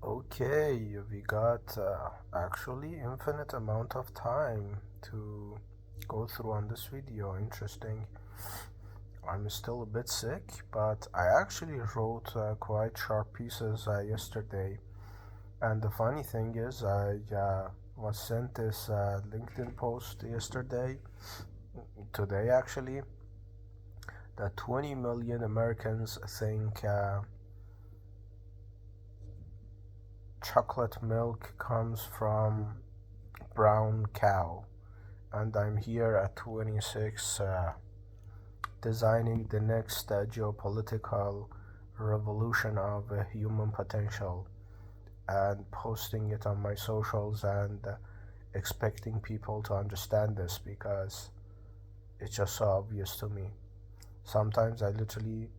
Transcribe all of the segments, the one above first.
Okay, we got actually infinite amount of time to go through on this video. Interesting. I'm still a bit sick, but I actually wrote quite sharp pieces yesterday. And the funny thing is, I was sent this LinkedIn post yesterday, today actually, that 20 million Americans think chocolate milk comes from brown cow. And I'm here at 26 designing the next geopolitical revolution of human potential and posting it on my socials and expecting people to understand this because it's just so obvious to me. Sometimes I literally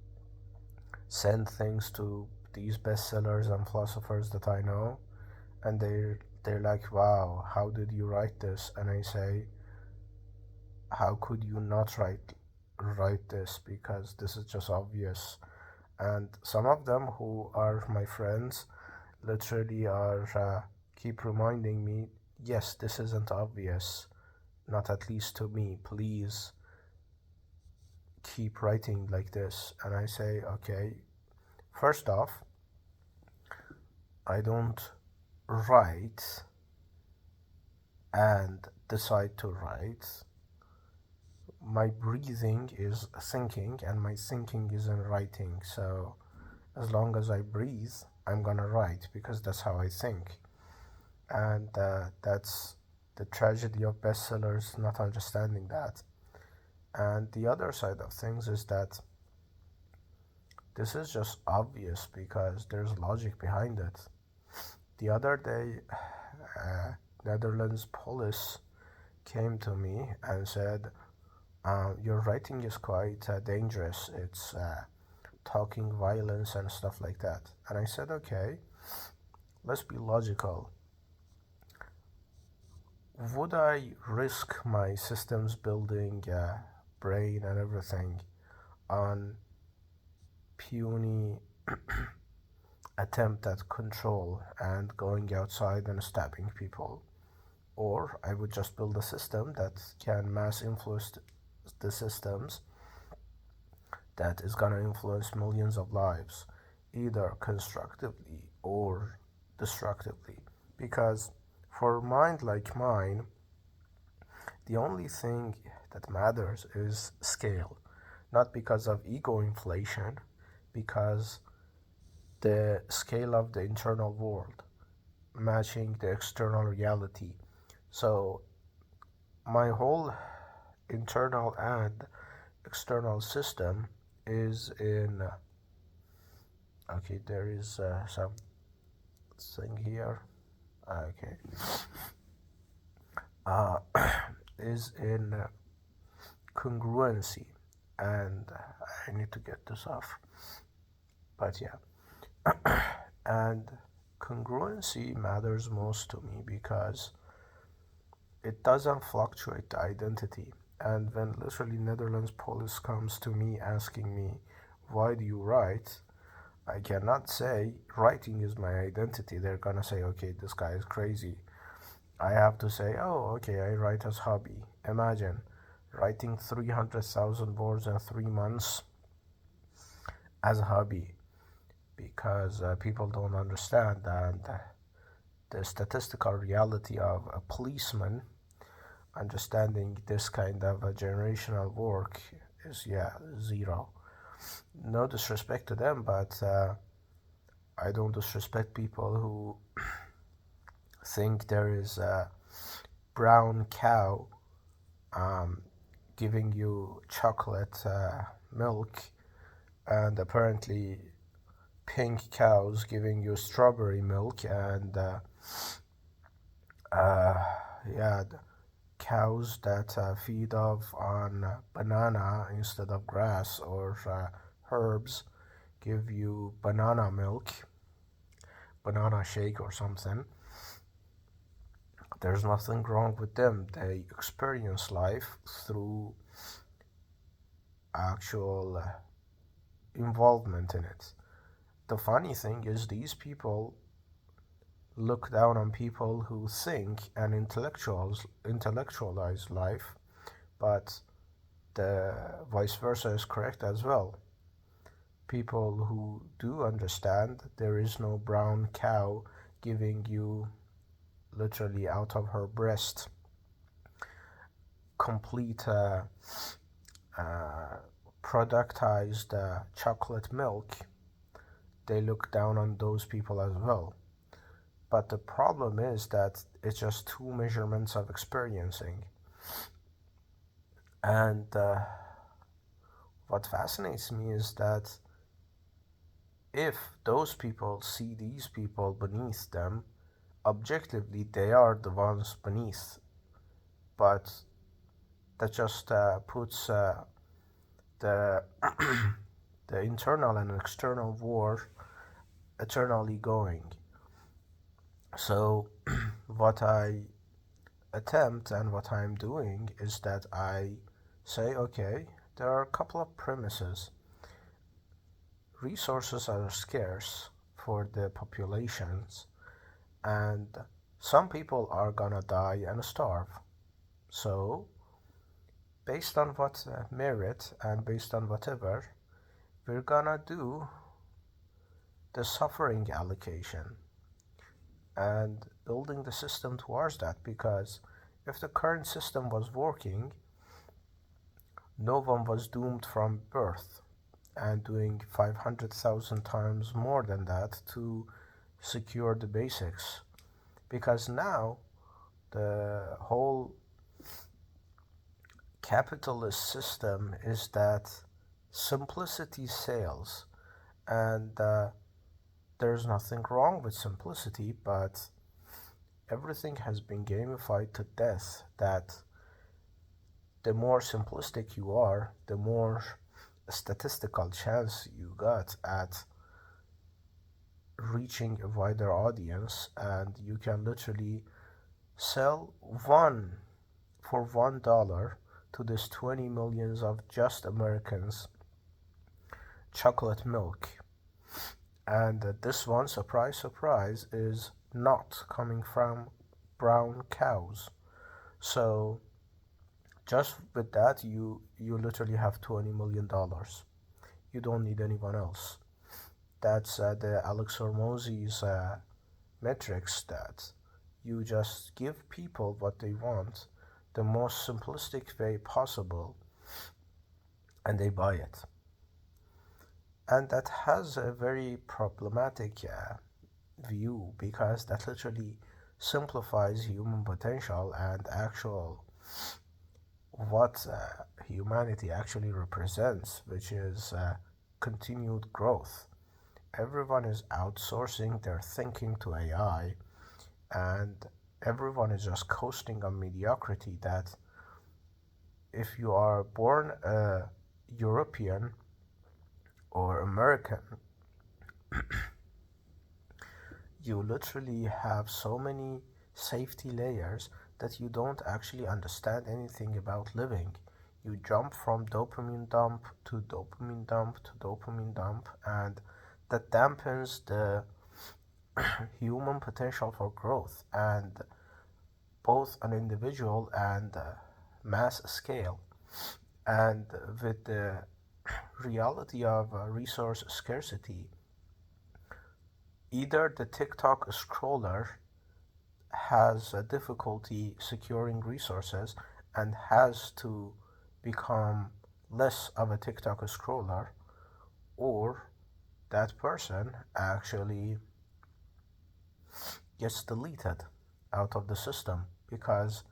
send things to these bestsellers and philosophers that I know, and they're like, "Wow, how did you write this?" And I say, "How could you not write this? Because this is just obvious." And some of them who are my friends literally are keep reminding me, "Yes, this isn't obvious, not at least to me. Please keep writing like this." And I say, "Okay, first off, I don't write and decide to write. My breathing is thinking, and my thinking is in writing. So as long as I breathe, I'm gonna write because that's how I think." And that's the tragedy of bestsellers not understanding that. And the other side of things is that this is just obvious because there's logic behind it. The other day, uh, Netherlands police came to me and said, "Your writing is quite dangerous. It's talking violence and stuff like that." And I said, "Okay, let's be logical. Would I risk my systems building, brain, and everything on puny attempt at control and going outside and stabbing people? Or I would just build a system that can mass influence the systems that is gonna influence millions of lives, either constructively or destructively." Because for a mind like mine, the only thing that matters is scale, not because of ego inflation, because the scale of the internal world matching the external reality. So my whole internal and external system is in okay, there is some thing here. Okay, uh, is in congruency, and I need to get this off. But yeah, and congruency matters most to me because it doesn't fluctuate the identity. And when literally Netherlands police comes to me asking me, "Why do you write?" I cannot say writing is my identity. They're gonna say, "Okay, this guy is crazy." I have to say, "Oh, okay, I write as hobby." Imagine writing 300,000 words in 3 months as a hobby because people don't understand, and the statistical reality of a policeman understanding this kind of a generational work is, yeah, zero. No disrespect to them, but I don't disrespect people who think there is a brown cow um, giving you chocolate milk, and apparently pink cows giving you strawberry milk, and uh, yeah, cows that feed off on banana instead of grass or herbs give you banana milk, banana shake or something. There's nothing wrong with them. They experience life through actual involvement in it. The funny thing is, these people look down on people who think and intellectualize life, but the vice versa is correct as well. People who do understand there is no brown cow giving you literally out of her breast complete productized chocolate milk, they look down on those people as well. But the problem is that it's just two measurements of experiencing. And what fascinates me is that if those people see these people beneath them, objectively they are the ones beneath. But that just puts the the internal and external war eternally going. So what I attempt and what I'm doing is that I say, okay, there are a couple of premises. Resources are scarce for the populations, and some people are gonna die and starve. So, based on what merit and based on whatever, we're gonna do the suffering allocation and building the system towards that, because if the current system was working, no one was doomed from birth and doing 500,000 times more than that to secure the basics. Because now the whole capitalist system is that simplicity sells, and there's nothing wrong with simplicity, but everything has been gamified to death that the more simplistic you are, the more statistical chance you got at reaching a wider audience, and you can literally sell one for $1 to this 20 millions of just Americans chocolate milk. And this one, surprise, surprise, is not coming from brown cows. So just with that, you literally have $20 million. You don't need anyone else. That's the Alex Hormozy's metrics, that you just give people what they want the most simplistic way possible, and they buy it. And that has a very problematic view, because that literally simplifies human potential and actual what humanity actually represents, which is continued growth. Everyone is outsourcing their thinking to AI, and everyone is just coasting on mediocrity. That if you are born a European or American, you literally have so many safety layers that you don't actually understand anything about living. You jump from dopamine dump to dopamine dump to dopamine dump, and that dampens the human potential for growth, and both on individual and mass scale. And with the reality of resource scarcity, either the TikTok scroller has a difficulty securing resources and has to become less of a TikTok scroller, or that person actually gets deleted out of the system, because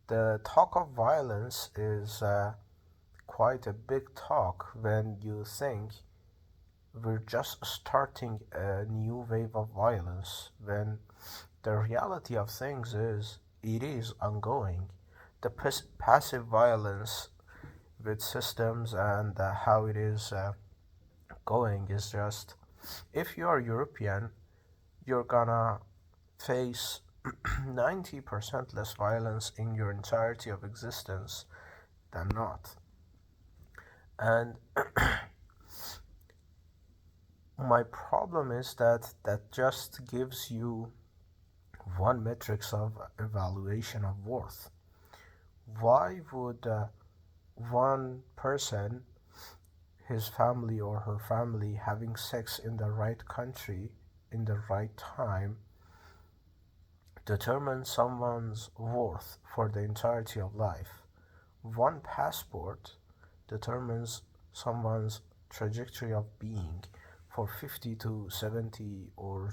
the talk of violence is quite a big talk when you think we're just starting a new wave of violence, when the reality of things is it is ongoing. The passive violence with systems and how it is going is just, if you are European, you're gonna face 90% less violence in your entirety of existence than not. And My problem is that that just gives you one metrics of evaluation of worth. Why would one person, his family or her family, having sex in the right country in the right time determine someone's worth for the entirety of life? One passport determines someone's trajectory of being for 50 to 70 or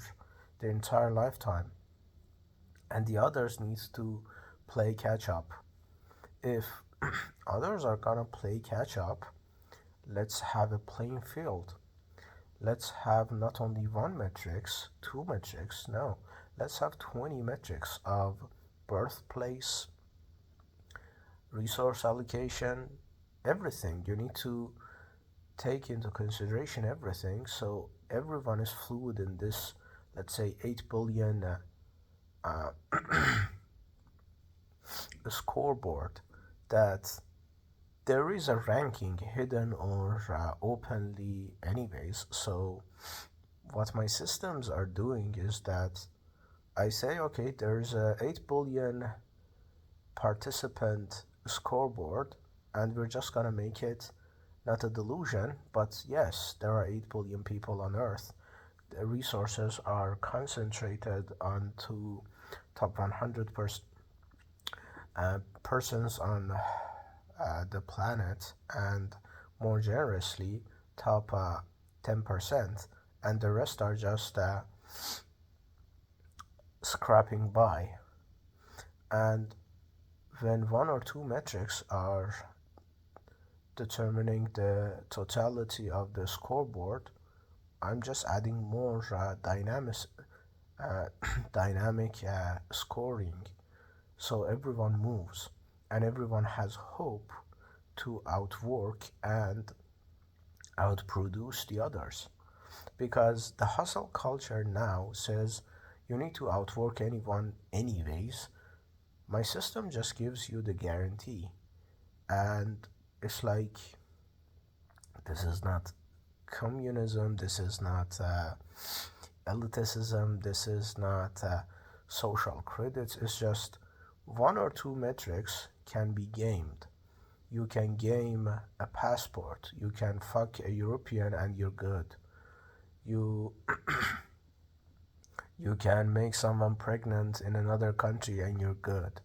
the entire lifetime, and the others needs to play catch up. If others are gonna play catch up, let's have a playing field. Let's have not only one metrics, two metrics, no, let's have 20 metrics of birthplace, resource allocation, everything. You need to take into consideration everything so everyone is fluid in this, let's say, 8 billion uh, scoreboard, that there is a ranking hidden or openly anyways. So what my systems are doing is that I say, okay, there's a 8 billion participant scoreboard, and we're just gonna make it not a delusion, but yes, there are 8 billion people on earth. The resources are concentrated onto top 100 persons on the planet, and more generously top 10%, and the rest are just scrapping by. And when one or two metrics are determining the totality of the scoreboard, I'm just adding more uh, dynamic scoring, so everyone moves and everyone has hope to outwork and outproduce the others. Because the hustle culture now says you need to outwork anyone anyways. My system just gives you the guarantee, and it's like, this is not communism, this is not elitism, this is not social credits. It's just one or two metrics can be gamed. You can game a passport, you can fuck a European and you're good. You you can make someone pregnant in another country and you're good.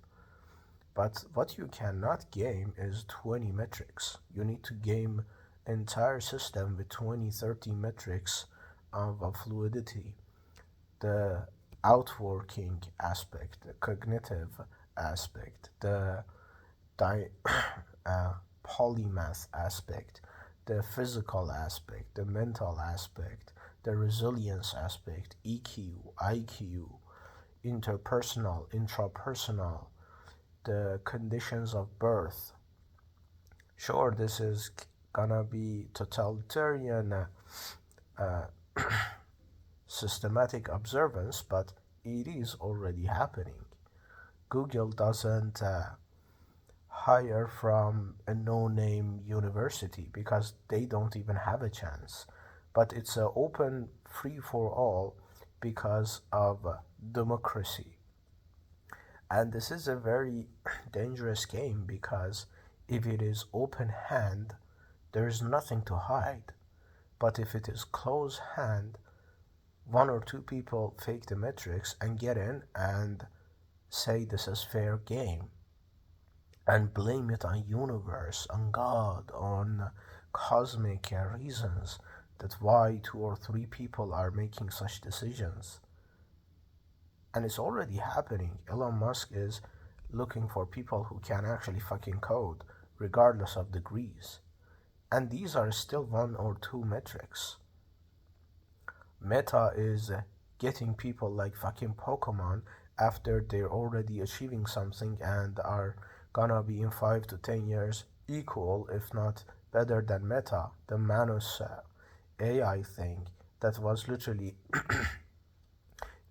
But what you cannot game is 20 metrics. You need to game entire system with 20, 30 metrics of fluidity. The outworking aspect, the cognitive aspect, the di- polymath aspect, the physical aspect, the mental aspect, the resilience aspect, EQ, IQ, interpersonal, intrapersonal, the conditions of birth. Sure, this is gonna be totalitarian uh, systematic observance, but it is already happening. Google doesn't hire from a no-name university because they don't even have a chance. But it's an open, free for all because of democracy. And this is a very dangerous game because if it is open hand, there is nothing to hide. But if it is closed hand, one or two people fake the metrics and get in and say this is fair game and blame it on universe, on God, on cosmic reasons that why two or three people are making such decisions. And it's already happening. Elon Musk is looking for people who can actually fucking code, regardless of degrees. And these are still one or two metrics. Meta is getting people like fucking Pokemon after they're already achieving something and are gonna be in 5 to 10 years equal, if not better than Meta, the Manus AI thing that was literally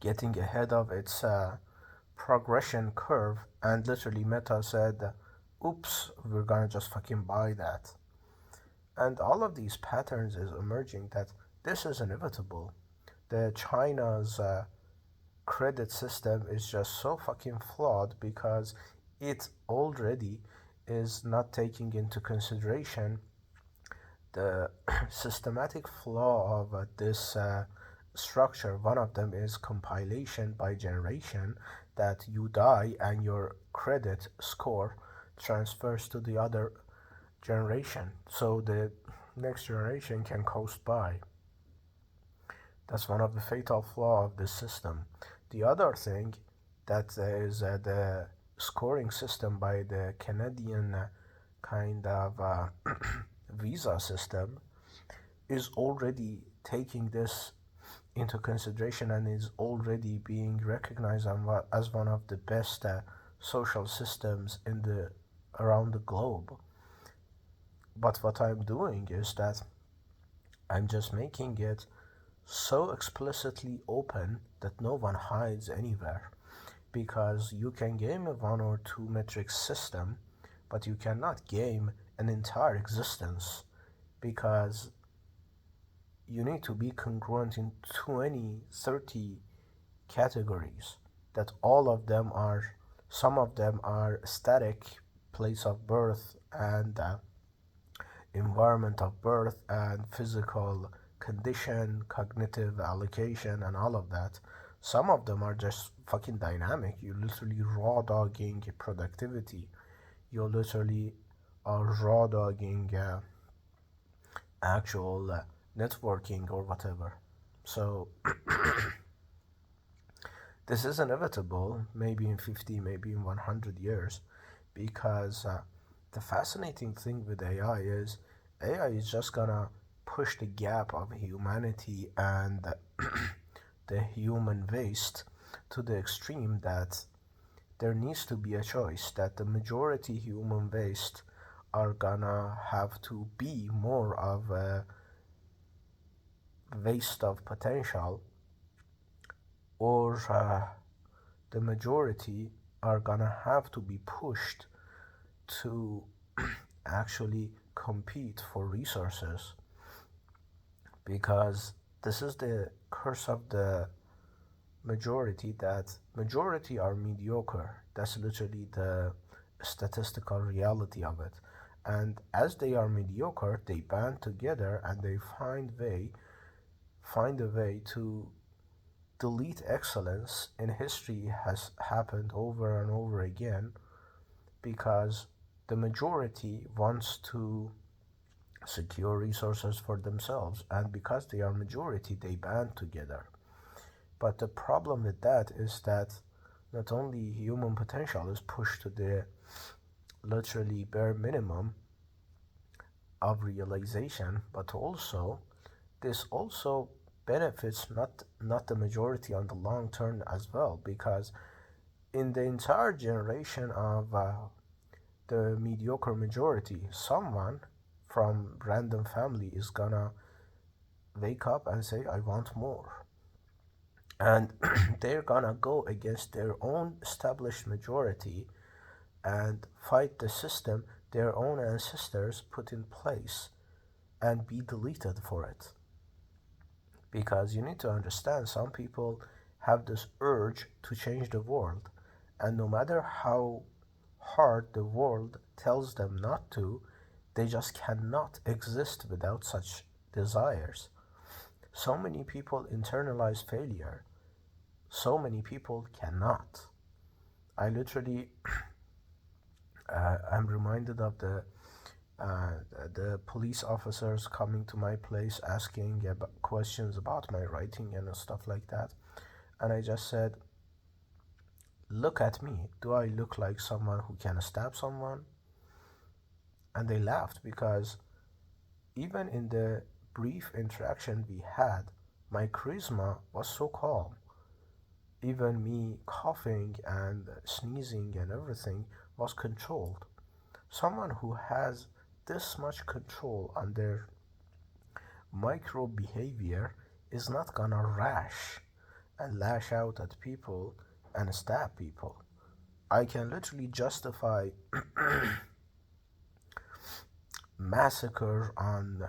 getting ahead of its progression curve, and literally Meta said, oops, we're gonna just fucking buy that. And all of these patterns is emerging that this is inevitable. The China's credit system is just so fucking flawed because it already is not taking into consideration the systematic flaw of this structure. One of them is compilation by generation, that you die and your credit score transfers to the other generation, so the next generation can coast by. That's one of the fatal flaw of this system. The other thing that is the scoring system by the Canadian kind of visa system is already taking this into consideration and is already being recognized as one of the best social systems in the around the globe. But what I'm doing is that I'm just making it so explicitly open that no one hides anywhere, because you can game a one or two metric system, but you cannot game an entire existence, because you need to be congruent in 20, 30 categories, that all of them are, some of them are static, place of birth and environment of birth and physical condition, cognitive allocation, and all of that. Some of them are just fucking dynamic. You literally raw dogging productivity. You literally are raw dogging actual networking or whatever. So this is inevitable, maybe in 50, maybe in 100 years, because the fascinating thing with AI is just gonna push the gap of humanity and the human waste to the extreme that there needs to be a choice, that the majority human waste are gonna have to be more of a waste of potential, or the majority are gonna have to be pushed to actually compete for resources, because this is the curse of the majority, that majority are mediocre. That's literally the statistical reality of it. And as they are mediocre, they band together and they find a way to delete excellence in history. Has happened over and over again, because the majority wants to secure resources for themselves, and because they are majority, they band together. But the problem with that is that not only human potential is pushed to the literally bare minimum of realization, but also this also benefits not the majority on the long term as well, because in the entire generation of the mediocre majority, someone from random family is gonna wake up and say, I want more. And they're gonna go against their own established majority and fight the system their own ancestors put in place and be deleted for it. Because you need to understand, some people have this urge to change the world, and no matter how hard the world tells them not to, they just cannot exist without such desires. So many people internalize failure. So many people cannot. I literally, I'm reminded of uh, the police officers coming to my place asking about questions about my writing and stuff like that. And I just said, look at me. Do I look like someone who can stab someone? And they laughed, because even in the brief interaction we had, my charisma was so calm. Even me coughing and sneezing and everything was controlled. Someone who has this much control on their micro behavior is not gonna rash and lash out at people and stab people. I can literally justify massacre on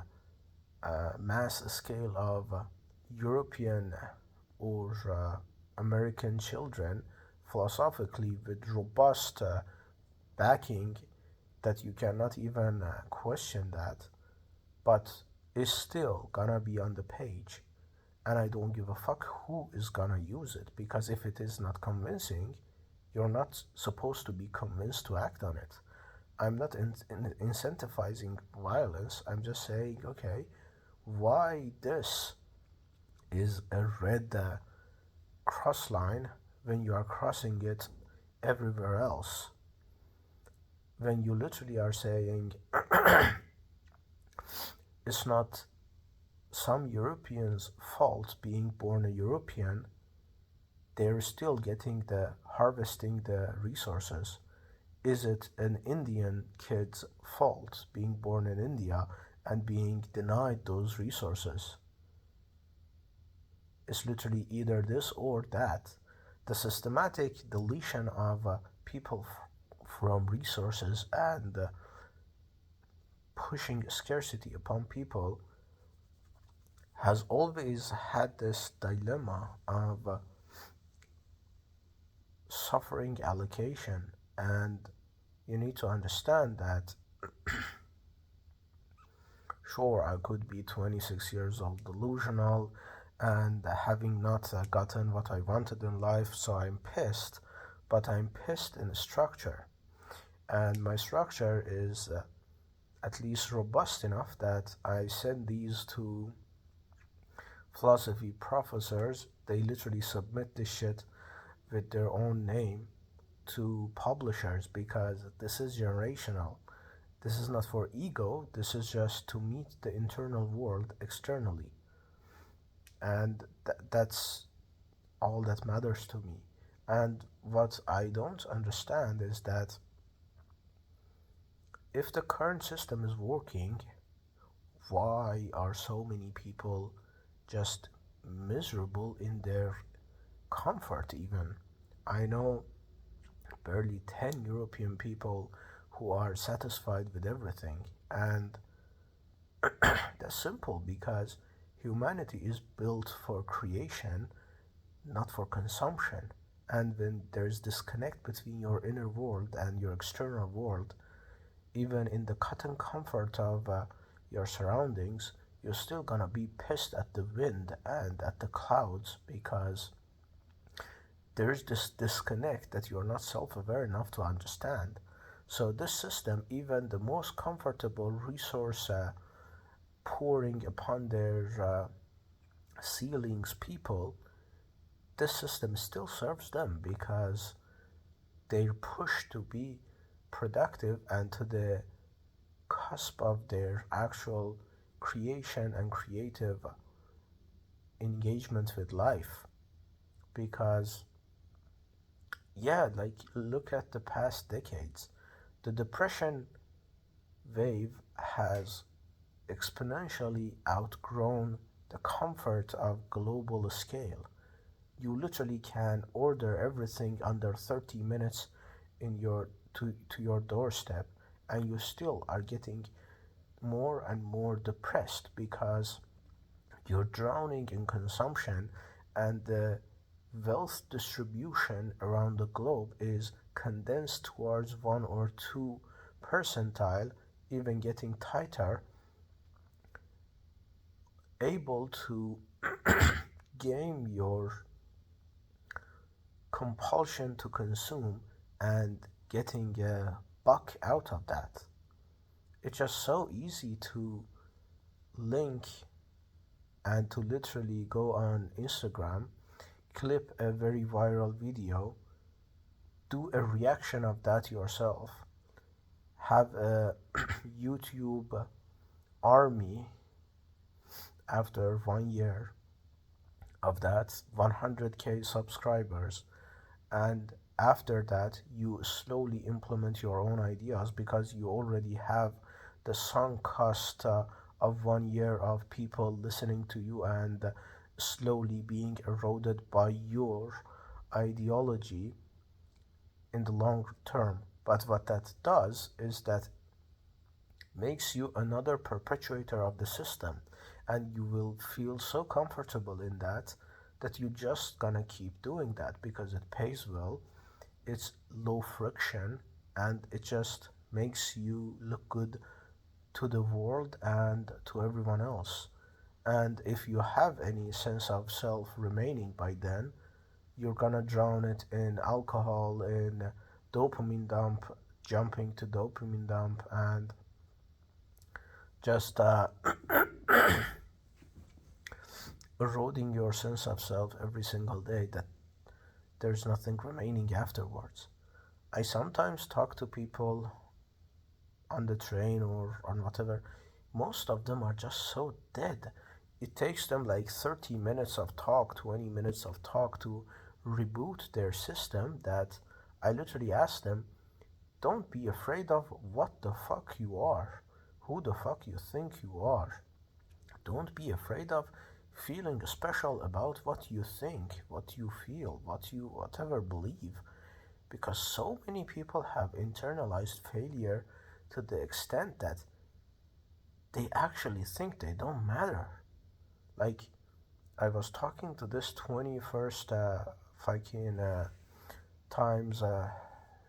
mass scale of European or American children philosophically with robust backing that you cannot even question that, but it's still gonna be on the page. And I don't give a fuck who is gonna use it, because if it is not convincing, you're not supposed to be convinced to act on it. I'm not incentivizing violence. I'm just saying, okay, why this is a red cross line when you are crossing it everywhere else? When you literally are saying it's not some Europeans' fault being born a European, they're still getting the harvesting the resources. Is it an Indian kid's fault being born in India and being denied those resources? It's literally either this or that. The systematic deletion of people from resources and pushing scarcity upon people has always had this dilemma of suffering allocation. And you need to understand that sure, I could be 26 years old delusional and having not gotten what I wanted in life, so I'm pissed, but I'm pissed in structure. And my structure is at least robust enough that I send these to philosophy professors. They literally submit this shit with their own name to publishers because this is generational. This is not for ego, this is just to meet the internal world externally. And that's all that matters to me. And what I don't understand is that if the current system is working, why are so many people just miserable in their comfort even? I know barely 10 European people who are satisfied with everything. And that's simple because humanity is built for creation, not for consumption. And when there's disconnect between your inner world and your external world, even in the cotton comfort of your surroundings, you're still gonna be pissed at the wind and at the clouds because there's this disconnect that you're not self-aware enough to understand. So this system, even the most comfortable resource pouring upon their ceilings people, this system still serves them because they're pushed to be productive and to the cusp of their actual creation and creative engagement with life. Because yeah, like look at the past decades. The depression wave has exponentially outgrown the comfort of global scale. You literally can order everything under 30 minutes in your to your doorstep, and you still are getting more and more depressed because you're drowning in consumption, and the wealth distribution around the globe is condensed towards one or two percentile, even getting tighter, able to game your compulsion to consume and getting a buck out of that. It's just so easy to link and to literally go on Instagram, clip a very viral video, do a reaction of that yourself, have a YouTube army after 1 year of that, 100k subscribers, and after that you slowly implement your own ideas because you already have the sunk cost of 1 year of people listening to you and slowly being eroded by your ideology in the long term. But what that does is that makes you another perpetuator of the system. and you will feel so comfortable in that that you're just gonna keep doing that because it pays well, it's low friction, and it just makes you look good to the world and to everyone else. And if you have any sense of self remaining by then, you're gonna drown it in alcohol, in dopamine dump, jumping to dopamine dump, and just eroding your sense of self every single day, that there's nothing remaining afterwards. I sometimes talk to people on the train or on whatever. Most of them are just so dead. It takes them like 30 minutes of talk, 20 minutes of talk to reboot their system, that I literally ask them, don't be afraid of what the fuck you are, who the fuck you think you are. Don't be afraid of feeling special about what you think, what you feel, what you whatever believe, because so many people have internalized failure to the extent that they actually think they don't matter. Like, I was talking to this 21st fucking Times,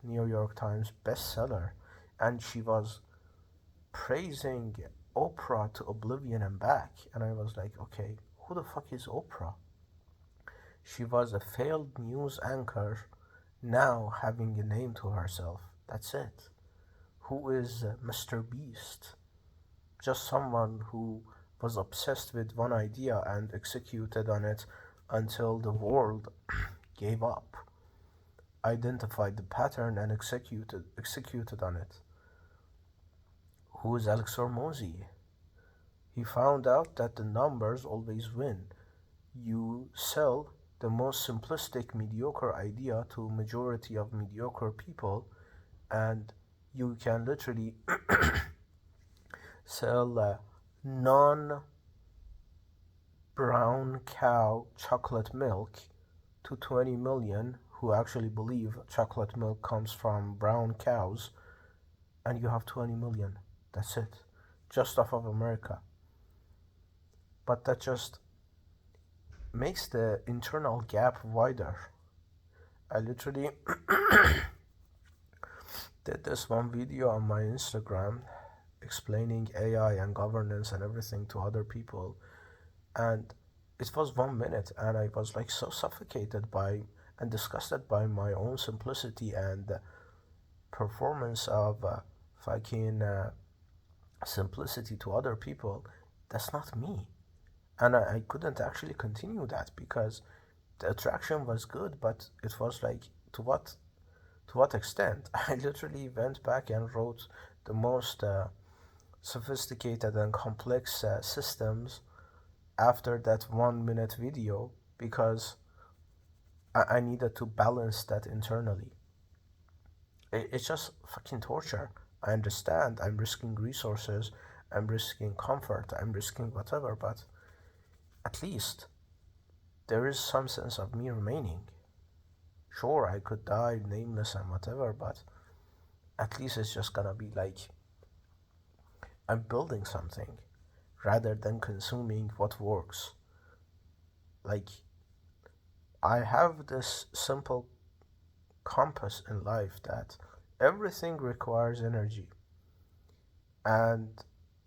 New York Times bestseller, and she was praising Oprah to oblivion and back. And I was like, okay, who the fuck is Oprah? She was a failed news anchor, now having a name to herself. That's it. Who is Mr. Beast? Just someone who was obsessed with one idea and executed on it until the world gave up, identified the pattern and executed on it. Who is Alex Hormozy? He found out that the numbers always win. You sell the most simplistic mediocre idea to a majority of mediocre people, and you can literally sell non brown cow chocolate milk to 20 million who actually believe chocolate milk comes from brown cows, and you have 20 million. That's it. Just off of America. But that just makes the internal gap wider. I literally did this one video on my Instagram explaining AI and governance and everything to other people, and it was 1 minute, and I was like so suffocated by and disgusted by my own simplicity and performance of fucking simplicity to other people. That's not me, and I couldn't actually continue that because the attraction was good, but it was like, to what extent? I literally went back and wrote the most sophisticated and complex systems after that 1 minute video because I needed to balance that internally. It's just fucking torture. I understand I'm risking resources, I'm risking comfort, I'm risking whatever, but at least there is some sense of me remaining. Sure, I could die nameless and whatever, but at least it's just gonna be like I'm building something rather than consuming what works. Like, I have this simple compass in life that everything requires energy, and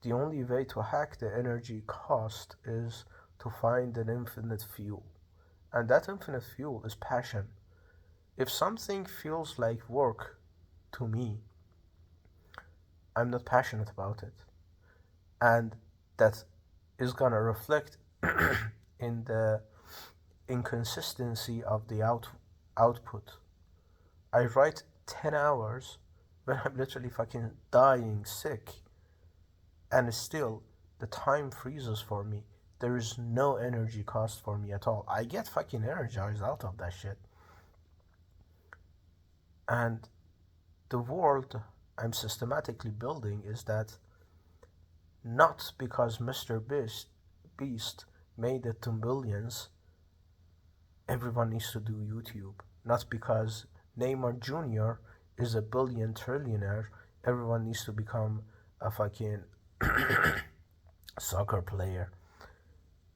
the only way to hack the energy cost is to find an infinite fuel. And that infinite fuel is passion. If something feels like work to me, I'm not passionate about it. And that is gonna reflect in the inconsistency of the output. I write 10 hours when I'm literally fucking dying sick, and still the time freezes for me. There is no energy cost for me at all. I get fucking energized out of that shit. And the world I'm systematically building is that not because Beast made it to billions, everyone needs to do YouTube. Not because Neymar Jr. is a billion trillionaire, everyone needs to become a fucking soccer player.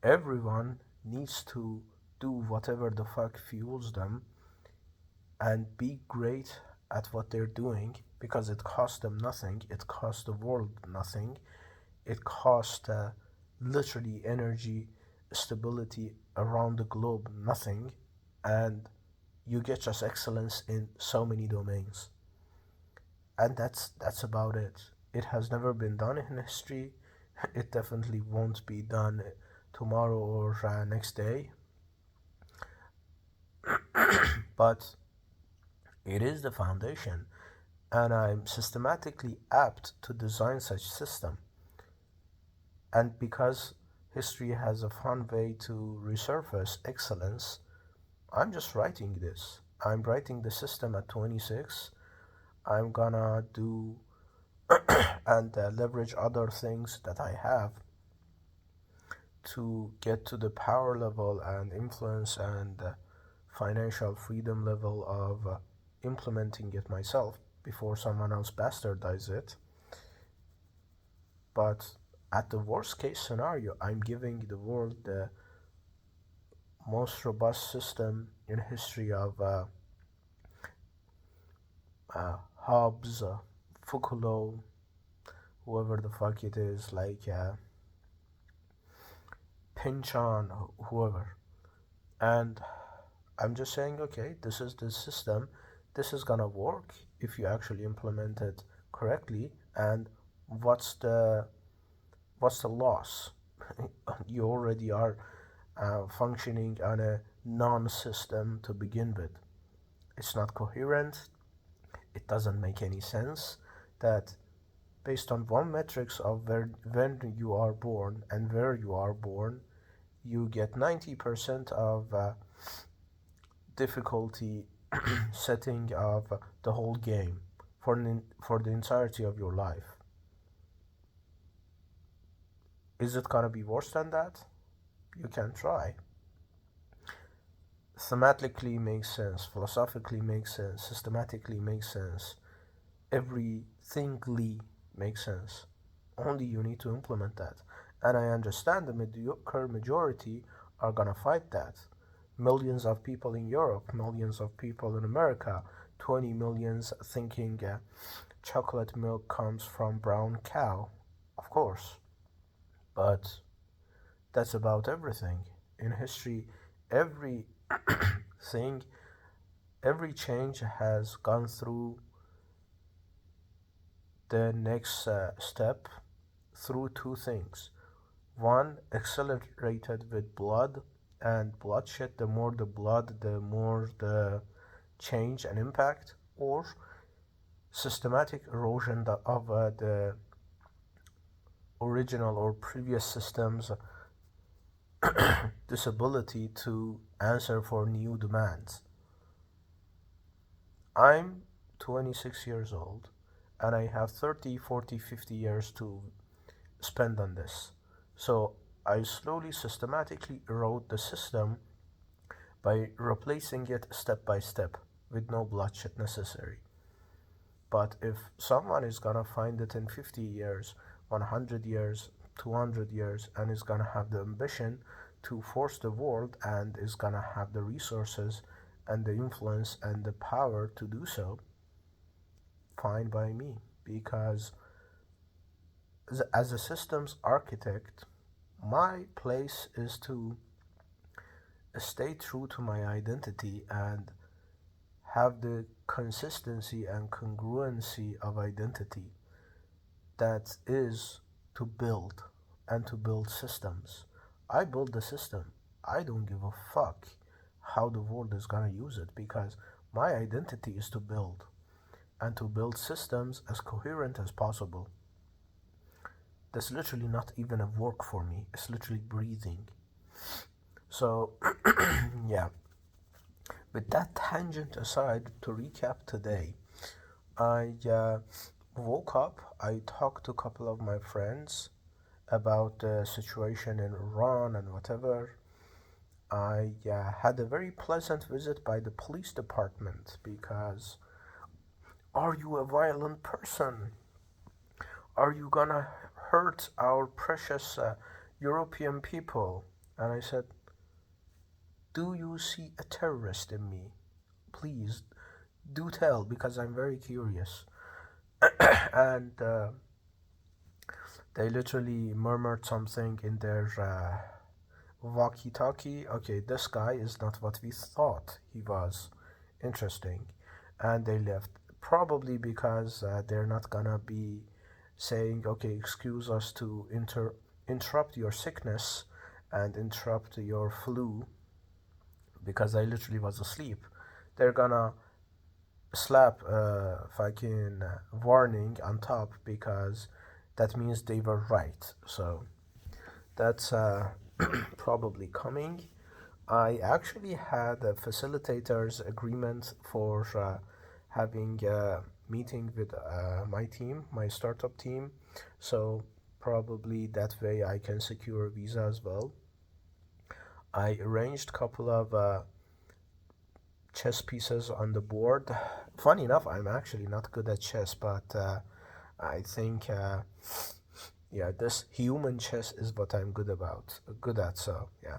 everyone needs to do whatever the fuck fuels them and be great at what they're doing because it costs them nothing, it costs the world nothing, it costs literally energy, stability around the globe nothing, and you get just excellence in so many domains. And that's about it. It has never been done in history. It definitely won't be done tomorrow or next day, but it is the foundation, and I'm systematically apt to design such system. And because history has a fun way to resurface excellence, I'm just writing this. I'm writing the system at 26. I'm gonna do and leverage other things that I have to get to the power level and influence and financial freedom level of implementing it myself before someone else bastardize it. But at the worst case scenario, I'm giving the world the most robust system in history of Hobbes, Foucault, whoever the fuck it is, like Pynchon, whoever. And I'm just saying, okay, this is the system. This is gonna work if you actually implement it correctly. And what's the loss? You already are functioning on a non-system to begin with. It's not coherent. It doesn't make any sense that based on one metrics of when you are born and where you are born, you get 90% of difficulty setting of the whole game for the entirety of your life. Is it gonna be worse than that? You can try. Thematically makes sense, philosophically makes sense, systematically makes sense, everythingly makes sense. Only you need to implement that. And I understand the mediocre majority are gonna fight that. Millions of people in Europe, millions of people in America, 20 millions thinking chocolate milk comes from brown cow, of course. But that's about everything. In history, every thing, every change has gone through the next step through two things. One, accelerated with blood and bloodshed. The more the blood, the more the change and impact, or systematic erosion of the original or previous system's disability to answer for new demands. I'm 26 years old and I have 30, 40, 50 years to spend on this. So I slowly, systematically erode the system by replacing it step by step with no bloodshed necessary. But if someone is gonna find it in 50 years, 100 years, 200 years, and is gonna have the ambition to force the world and is gonna have the resources and the influence and the power to do so, fine by me. Because as a systems architect, my place is to stay true to my identity and have the consistency and congruency of identity that is to build and to build systems. I build the system. I don't give a fuck how the world is gonna use it because my identity is to build and to build systems as coherent as possible. That's literally not even a work for me. It's literally breathing. So, yeah. With that tangent aside, to recap today, I woke up, I talked to a couple of my friends about the situation in Iran and whatever. I had a very pleasant visit by the police department because are you a violent person? Are you gonna hurt our precious European people? And I said, do you see a terrorist in me? Please do tell, because I'm very curious. And they literally murmured something in their walkie talkie. Okay, this guy is not what we thought he was. Interesting. And they left. Probably because they're not gonna be saying, okay, excuse us to interrupt your sickness and interrupt your flu, because I literally was asleep. They're gonna slap a fucking warning on top, because that means they were right. So that's probably coming. I actually had a facilitator's agreement for having a meeting with my team, my startup team. So probably that way I can secure a visa as well. I arranged a couple of chess pieces on the board. Funny enough, I'm actually not good at chess, but I think yeah, this human chess is what I'm good at. So yeah,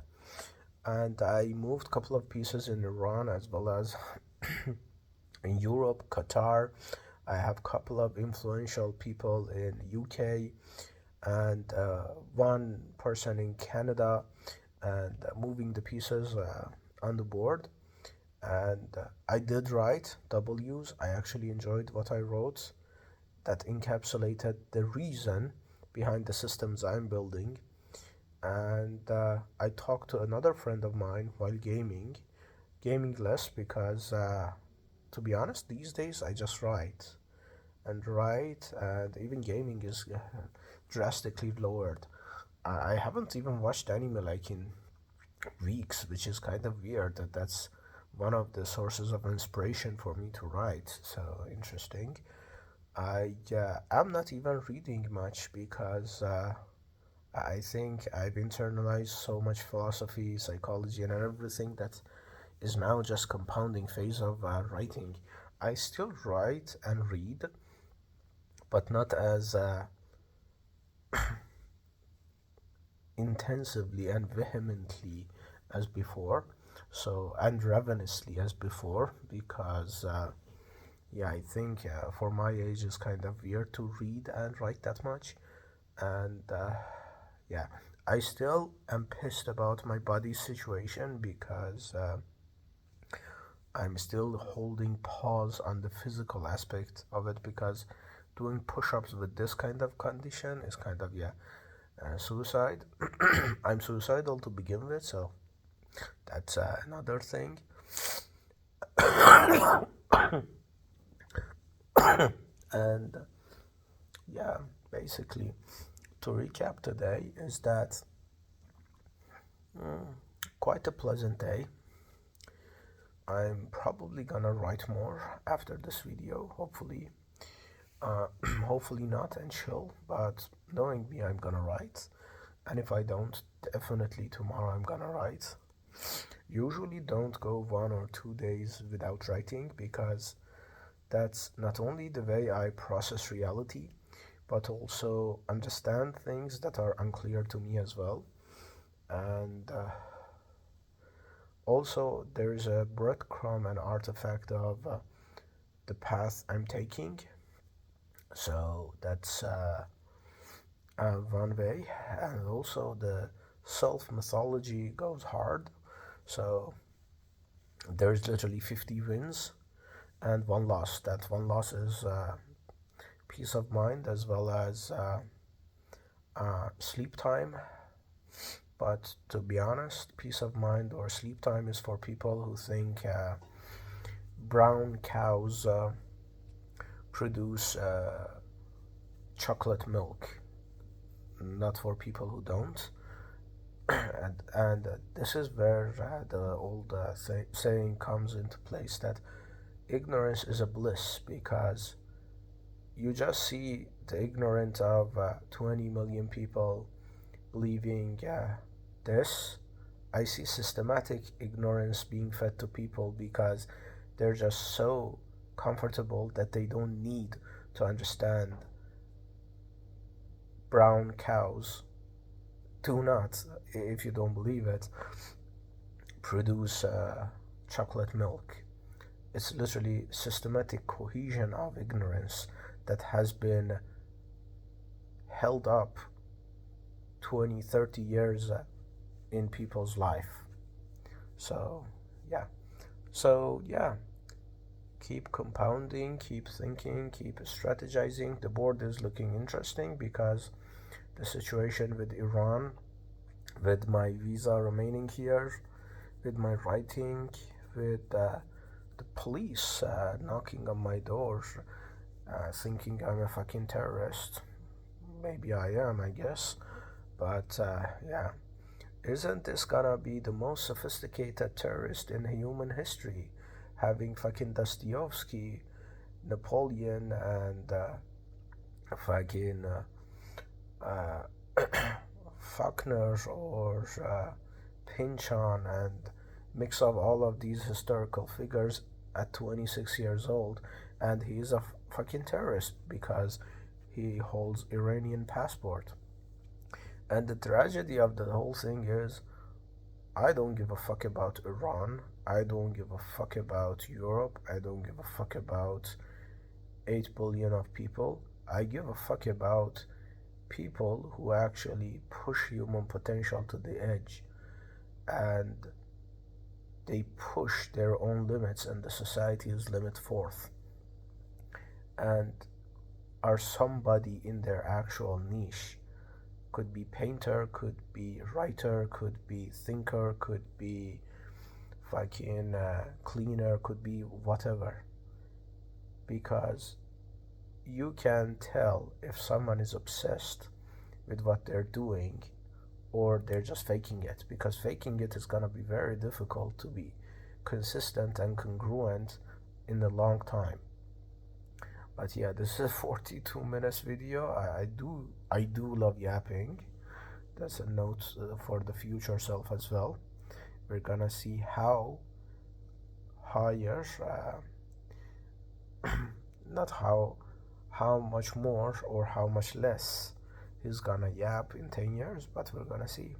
and I moved a couple of pieces in Iran as well as in Europe, Qatar. I have a couple of influential people in UK and one person in Canada, and moving the pieces on the board. And I did write W's. I actually enjoyed what I wrote. That encapsulated the reason behind the systems I'm building. And I talked to another friend of mine while gaming less, because to be honest, these days I just write, and even gaming is drastically lowered. I haven't even watched anime like in weeks, which is kind of weird. That's one of the sources of inspiration for me to write. So interesting. I'm not even reading much, because I think I've internalized so much philosophy, psychology, and everything that is now just compounding phase of writing. I still write and read, but not as intensively and vehemently as before. So, and ravenously as before, because yeah, I think for my age it's kind of weird to read and write that much. And yeah, I still am pissed about my body situation, because I'm still holding pause on the physical aspect of it, because doing push-ups with this kind of condition is kind of, yeah, suicide. I'm suicidal to begin with, so that's another thing. And yeah, basically, to recap today is that quite a pleasant day. I'm probably gonna write more after this video, hopefully. Hopefully not and chill, but knowing me, I'm gonna write. And if I don't, definitely tomorrow I'm gonna write. Usually don't go 1 or 2 days without writing, because that's not only the way I process reality, but also understand things that are unclear to me as well. And also, there is a breadcrumb and artifact of the path I'm taking. So that's one way. And also, the self mythology goes hard. So there's literally 50 wins and one loss. That one loss is peace of mind, as well as sleep time. But to be honest, peace of mind or sleep time is for people who think brown cows produce chocolate milk, not for people who don't. And this is where the old saying comes into place, that ignorance is a bliss, because you just see the ignorant of 20 million people believing this. I see systematic ignorance being fed to people, because they're just so comfortable that they don't need to understand brown cows do not, if you don't believe it, produce chocolate milk. It's literally systematic cohesion of ignorance that has been held up 20, 30 years in people's life. So, yeah. So, yeah. Keep compounding, keep thinking, keep strategizing. The board is looking interesting because the situation with Iran, with my visa remaining here, with my writing, with the police knocking on my door, thinking I'm a fucking terrorist. Maybe I am, I guess. But yeah, isn't this gonna be the most sophisticated terrorist in human history? Having fucking Dostoevsky, Napoleon, and fucking Faulkner or Pynchon, and mix up all of these historical figures at 26 years old, and he is a fucking terrorist because he holds Iranian passport. And the tragedy of the whole thing is, I don't give a fuck about Iran. I don't give a fuck about Europe. I don't give a fuck about 8 billion of people. I give a fuck about people who actually push human potential to the edge, and they push their own limits and the society's limit forth, and are somebody in their actual niche. Could be painter, could be writer, could be thinker, could be fucking cleaner, could be whatever. Because you can tell if someone is obsessed with what they're doing or they're just faking it, because faking it is gonna be very difficult to be consistent and congruent in a long time. But yeah, this is a 42 minutes video. I do love yapping. That's a note for the future self as well. We're gonna see how higher, not how much more or how much less he's gonna yap in 10 years, but we're gonna see.